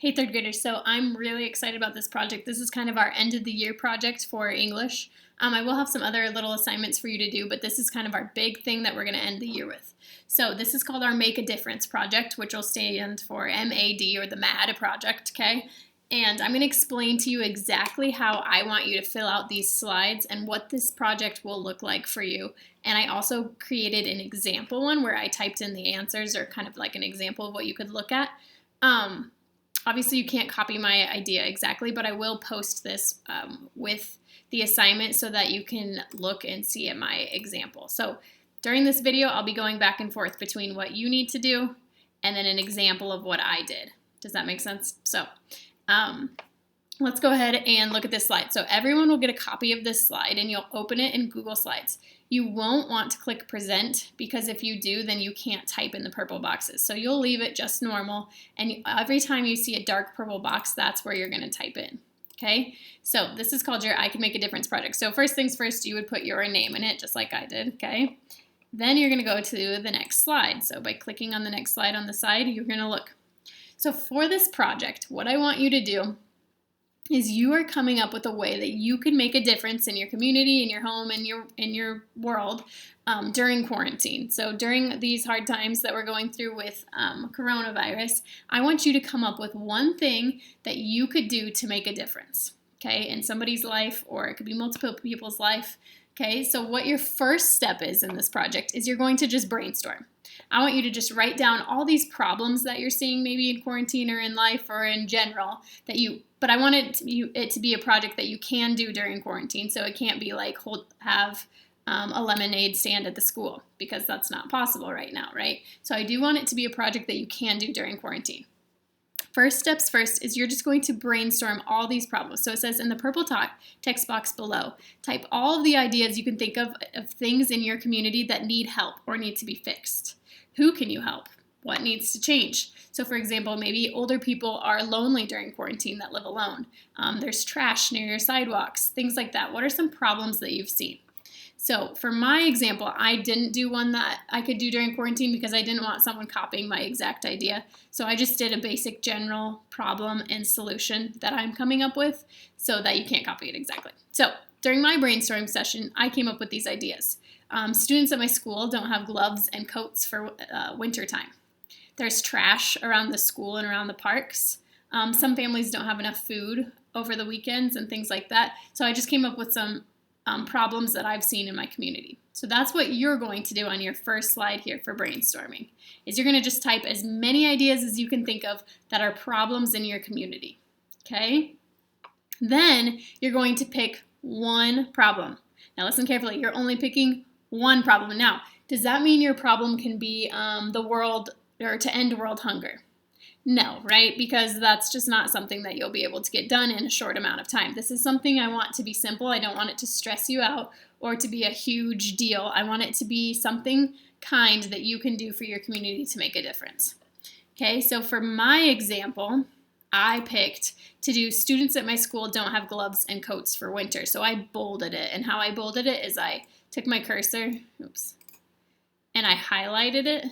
Hey third graders, so I'm really excited about this project. This is kind of our end of the year project for English. I will have some other little assignments for you to do, but this is kind of our big thing that we're going to end the year with. So this is called our Make a Difference project, which will stand for MAD, or the MAD project, okay? And I'm going to explain to you exactly how I want you to fill out these slides and what this project will look like for you. And I also created an example one where I typed in the answers, or kind of like an example of what you could look at. Obviously, you can't copy my idea exactly, but I will post this with the assignment so that you can look and see at my example. So during this video, I'll be going back and forth between what you need to do and then an example of what I did. Does that make sense? So let's go ahead and look at this slide. So everyone will get a copy of this slide, and you'll open it in Google Slides. You won't want to click present, because if you do, then you can't type in the purple boxes. So you'll leave it just normal, and every time you see a dark purple box, that's where you're going to type in. Okay, so this is called your I Can Make a Difference project. So first things first, you would put your name in it, just like I did, okay? Then you're going to go to the next slide. So by clicking on the next slide on the side, you're going to look. So for this project, what I want you to do is you are coming up with a way that you can make a difference in your community, in your home, in your world during quarantine. So during these hard times that we're going through with coronavirus, I want you to come up with one thing that you could do to make a difference, okay, in somebody's life, or it could be multiple people's life. Okay, so what your first step is in this project is you're going to just brainstorm. I want you to just write down all these problems that you're seeing maybe in quarantine or in life or in general but I want it to be a project that you can do during quarantine. So it can't be like have a lemonade stand at the school, because that's not possible right now, right? So I do want it to be a project that you can do during quarantine. First steps first is you're just going to brainstorm all these problems. So it says in the purple text box below, type all of the ideas you can think of things in your community that need help or need to be fixed. Who can you help? What needs to change? So for example, maybe older people are lonely during quarantine that live alone. There's trash near your sidewalks, things like that. What are some problems that you've seen? So for my example, I didn't do one that I could do during quarantine because I didn't want someone copying my exact idea. So I just did a basic general problem and solution that I'm coming up with so that you can't copy it exactly. So during my brainstorming session, I came up with these ideas. Students at my school don't have gloves and coats for winter time. There's trash around the school and around the parks. Some families don't have enough food over the weekends and things like that. So I just came up with some problems that I've seen in my community. So that's what you're going to do on your first slide here for brainstorming, is you're going to just type as many ideas as you can think of that are problems in your community, okay? Then you're going to pick one problem. Now listen carefully, you're only picking one problem. Now, does that mean your problem can be the world, or to end world hunger? No, right? Because that's just not something that you'll be able to get done in a short amount of time. This is something I want to be simple. I don't want it to stress you out or to be a huge deal. I want it to be something kind that you can do for your community to make a difference. Okay, so for my example, I picked to do students at my school don't have gloves and coats for winter. So I bolded it. And how I bolded it is I took my cursor, and I highlighted it.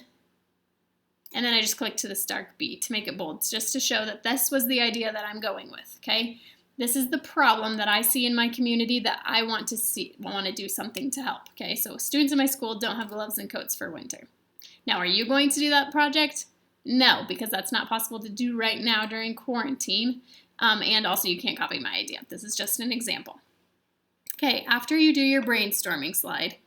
And then I just clicked to the stark B to make it bold, just to show that this was the idea that I'm going with, okay? This is the problem that I see in my community that I want to do something to help, okay? So students in my school don't have gloves and coats for winter. Now, are you going to do that project? No, because that's not possible to do right now during quarantine. And also you can't copy my idea. This is just an example. Okay, after you do your brainstorming slide,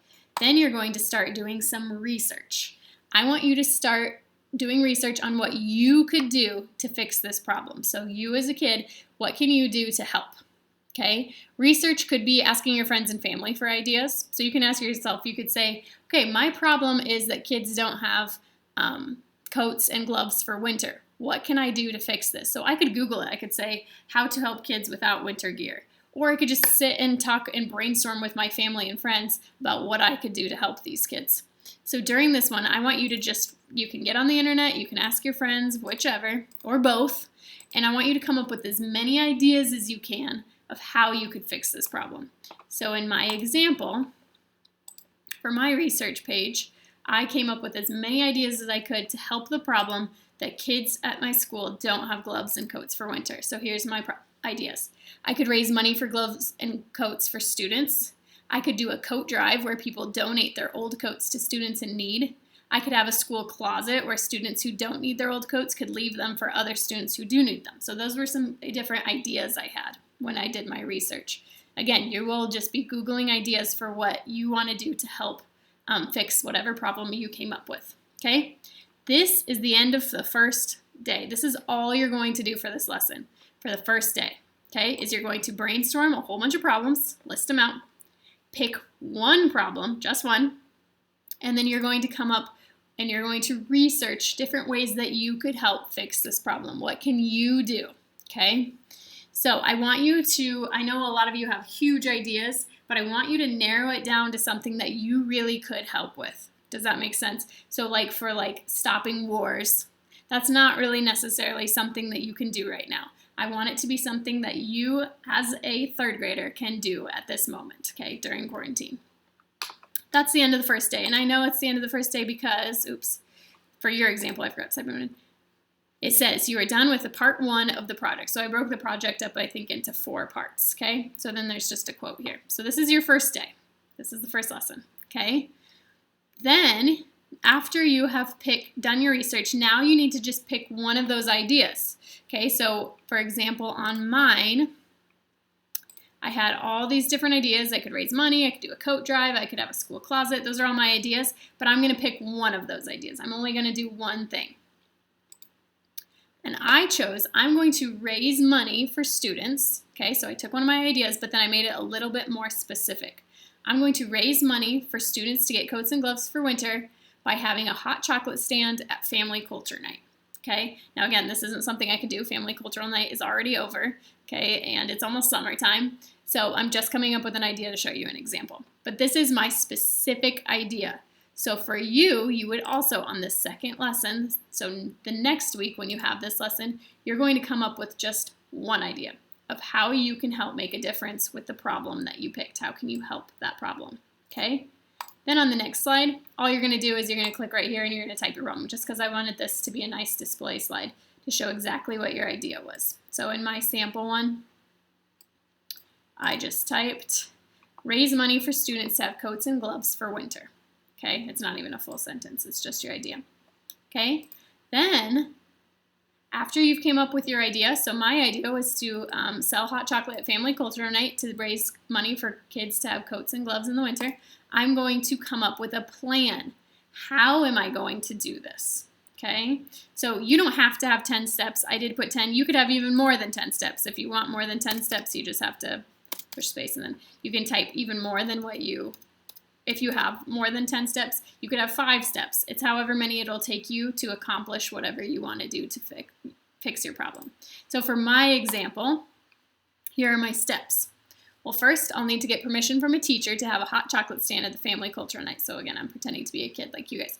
then you're going to start doing some research. I want you to start doing research on what you could do to fix this problem. So you as a kid, what can you do to help? Okay, research could be asking your friends and family for ideas. So you can ask yourself, you could say, okay, my problem is that kids don't have coats and gloves for winter. What can I do to fix this? So I could Google it. I could say how to help kids without winter gear. Or I could just sit and talk and brainstorm with my family and friends about what I could do to help these kids. So during this one, I want you to you can get on the internet, you can ask your friends, whichever, or both, and I want you to come up with as many ideas as you can of how you could fix this problem. So in my example, for my research page, I came up with as many ideas as I could to help the problem that kids at my school don't have gloves and coats for winter. So here's my ideas. I could raise money for gloves and coats for students. I could do a coat drive where people donate their old coats to students in need. I could have a school closet where students who don't need their old coats could leave them for other students who do need them. So those were some different ideas I had when I did my research. Again, you will just be Googling ideas for what you want to do to help fix whatever problem you came up with, okay? This is the end of the first day. This is all you're going to do for this lesson for the first day, okay? Is you're going to brainstorm a whole bunch of problems, list them out, pick one problem, just one, and then you're going to come up and you're going to research different ways that you could help fix this problem. What can you do, okay? So I want you to, I know a lot of you have huge ideas, but I want you to narrow it down to something that you really could help with. Does that make sense? So like for stopping wars, that's not really necessarily something that you can do right now. I want it to be something that you as a third grader can do at this moment, okay, during quarantine. That's the end of the first day. And I know it's the end of the first day because, oops, for your example, I forgot to type it in. It says you are done with the part 1 of the project. So I broke the project up, I think, into 4 parts, okay? So then there's just a quote here. So this is your first day. This is the first lesson, okay? Then, after you have done your research, now you need to just pick one of those ideas, okay? So, for example, on mine, I had all these different ideas. I could raise money, I could do a coat drive, I could have a school closet. Those are all my ideas, but I'm going to pick one of those ideas. I'm only going to do one thing. And I chose, I'm going to raise money for students. Okay, so I took one of my ideas, but then I made it a little bit more specific. I'm going to raise money for students to get coats and gloves for winter by having a hot chocolate stand at Family Culture Night. Okay, now again, this isn't something I can do. Family Cultural Night is already over, okay, and it's almost summertime. So I'm just coming up with an idea to show you an example. But this is my specific idea. So for you, you would also, on this second lesson, so the next week when you have this lesson, you're going to come up with just one idea of how you can help make a difference with the problem that you picked. How can you help that problem, okay? Then on the next slide, all you're going to do is you're going to click right here and you're going to type your problem, just because I wanted this to be a nice display slide to show exactly what your idea was. So in my sample one, I just typed, raise money for students to have coats and gloves for winter. Okay, it's not even a full sentence, it's just your idea. Okay, then after you've came up with your idea, so my idea was to sell hot chocolate at Family Culture Night to raise money for kids to have coats and gloves in the winter. I'm going to come up with a plan. How am I going to do this? Okay, so you don't have to have 10 steps. I did put 10. You could have even more than 10 steps. If you want more than 10 steps, you just have to push space and then you can type even more than what you, if you have more than 10 steps, you could have 5 steps. It's however many it'll take you to accomplish whatever you want to do to fix your problem. So for my example, here are my steps. Well, first, I'll need to get permission from a teacher to have a hot chocolate stand at the Family Culture Night. So again, I'm pretending to be a kid like you guys.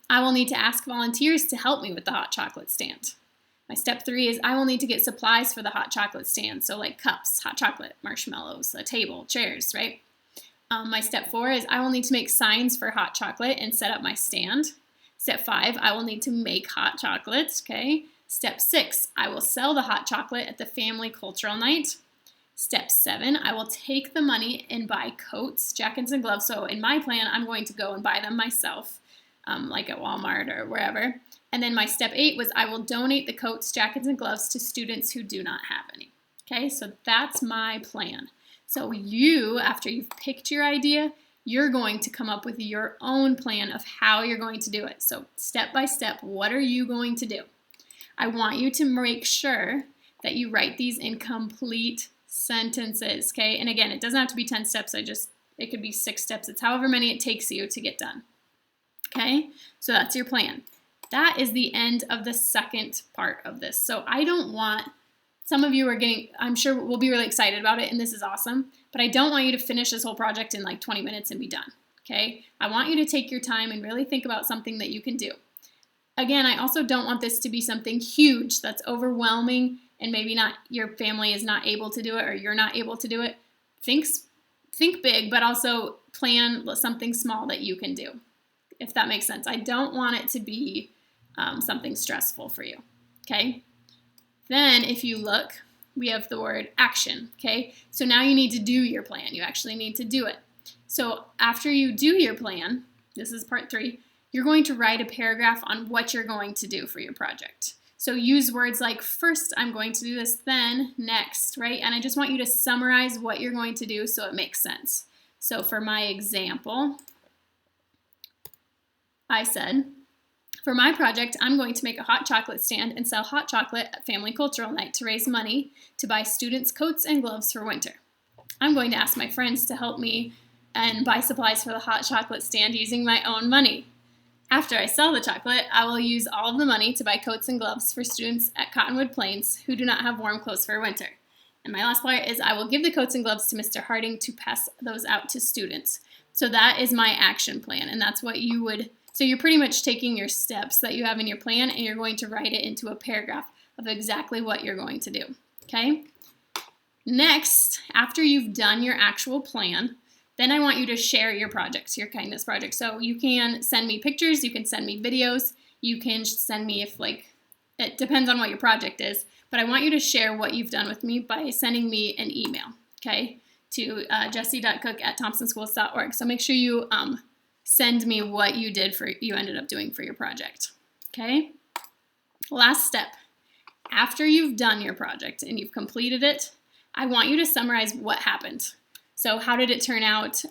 I will need to ask volunteers to help me with the hot chocolate stand. My step 3 is I will need to get supplies for the hot chocolate stand. So like cups, hot chocolate, marshmallows, a table, chairs, right? My step 4 is I will need to make signs for hot chocolate and set up my stand. Step 5, I will need to make hot chocolates, okay? Step 6, I will sell the hot chocolate at the Family Cultural Night. Step 7, I will take the money and buy coats, jackets, and gloves. So in my plan, I'm going to go and buy them myself, like at Walmart or wherever. And then my step 8 was I will donate the coats, jackets, and gloves to students who do not have any. Okay, so that's my plan. So you, after you've picked your idea, you're going to come up with your own plan of how you're going to do it. So step by step, what are you going to do? I want you to make sure that you write these in complete sentences, okay? And again, it doesn't have to be 10 steps. It could be 6 steps. It's however many it takes you to get done, okay? So that's your plan. That is the end of the second part of this. So I don't want, some of you are getting, I'm sure will be really excited about it, and this is awesome, but I don't want you to finish this whole project in like 20 minutes and be done, okay? I want you to take your time and really think about something that you can do. Again, I also don't want this to be something huge that's overwhelming and maybe not, your family is not able to do it or you're not able to do it. Think big, but also plan something small that you can do, if that makes sense. I don't want it to be something stressful for you, okay? Then if you look, we have the word action, okay? So now you need to do your plan. You actually need to do it. So after you do your plan, this is part 3, you're going to write a paragraph on what you're going to do for your project. So use words like first, I'm going to do this, then, next, right? And I just want you to summarize what you're going to do so it makes sense. So for my example, I said, for my project, I'm going to make a hot chocolate stand and sell hot chocolate at Family Cultural Night to raise money to buy students coats and gloves for winter. I'm going to ask my friends to help me and buy supplies for the hot chocolate stand using my own money. After I sell the chocolate, I will use all of the money to buy coats and gloves for students at Cottonwood Plains who do not have warm clothes for winter. And my last part is I will give the coats and gloves to Mr. Harding to pass those out to students. So that is my action plan, and that's what you would. So you're pretty much taking your steps that you have in your plan and you're going to write it into a paragraph of exactly what you're going to do, okay? Next, after you've done your actual plan, then I want you to share your projects, your kindness project. So you can send me pictures, you can send me videos, you can send me it depends on what your project is, but I want you to share what you've done with me by sending me an email, okay, to jessie.cook@thompsonschools.org. So make sure you send me what you ended up doing for your project, okay? Last step, after you've done your project and you've completed it, I want you to summarize what happened. So how did it turn out?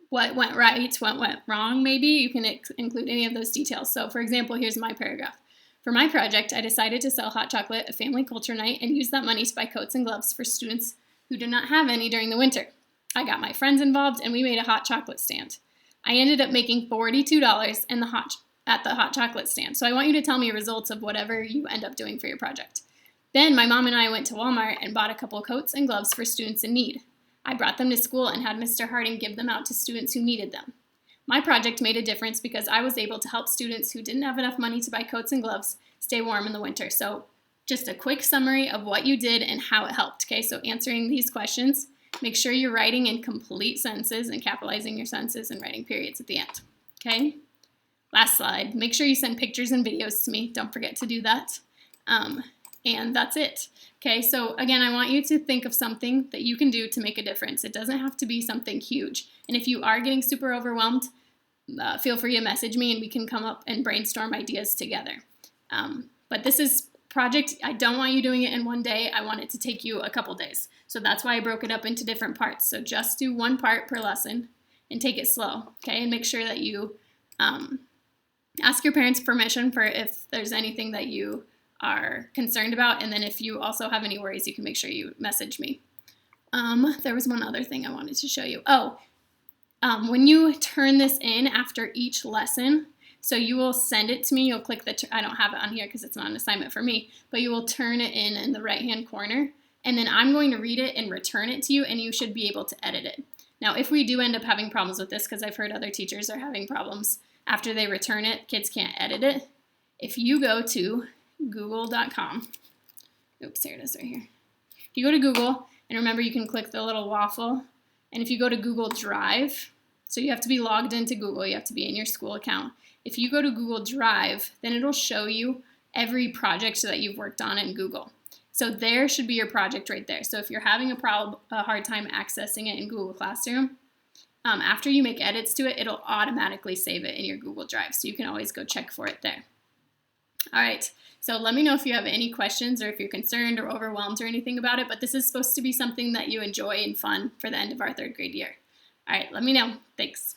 What went right? What went wrong? Maybe you can include any of those details. So for example, here's my paragraph. For my project, I decided to sell hot chocolate at Family Culture Night and use that money to buy coats and gloves for students who did not have any during the winter. I got my friends involved and we made a hot chocolate stand. I ended up making $42 at the hot chocolate stand. So I want you to tell me results of whatever you end up doing for your project. Then my mom and I went to Walmart and bought a couple coats and gloves for students in need. I brought them to school and had Mr. Harding give them out to students who needed them. My project made a difference because I was able to help students who didn't have enough money to buy coats and gloves stay warm in the winter. So just a quick summary of what you did and how it helped. Okay, so answering these questions, make sure you're writing in complete sentences and capitalizing your sentences and writing periods at the end. Okay, last slide. Make sure you send pictures and videos to me. Don't forget to do that. And that's it. Okay, so again, I want you to think of something that you can do to make a difference. It doesn't have to be something huge. And if you are getting super overwhelmed, feel free to message me and we can come up and brainstorm ideas together. But this is project, I don't want you doing it in one day. I want it to take you a couple days. So that's why I broke it up into different parts. So just do one part per lesson and take it slow, okay? And make sure that you ask your parents' permission for if there's anything that you are concerned about. And then if you also have any worries, you can make sure you message me. There was one other thing I wanted to show you. When you turn this in after each lesson, so you will send it to me, you'll click I don't have it on here because it's not an assignment for me, but you will turn it in the right-hand corner, and then I'm going to read it and return it to you, and you should be able to edit it. Now, if we do end up having problems with this, because I've heard other teachers are having problems after they return it, kids can't edit it. If you go to google.com, oops, here it is right here. If you go to Google, and remember you can click the little waffle, and if you go to Google Drive, so you have to be logged into Google, you have to be in your school account. If you go to Google Drive, then it'll show you every project that you've worked on in Google. So there should be your project right there. So if you're having a hard time accessing it in Google Classroom, after you make edits to it, it'll automatically save it in your Google Drive. So you can always go check for it there. All right, so let me know if you have any questions or if you're concerned or overwhelmed or anything about it, but this is supposed to be something that you enjoy and fun for the end of our 3rd grade year. All right, let me know. Thanks.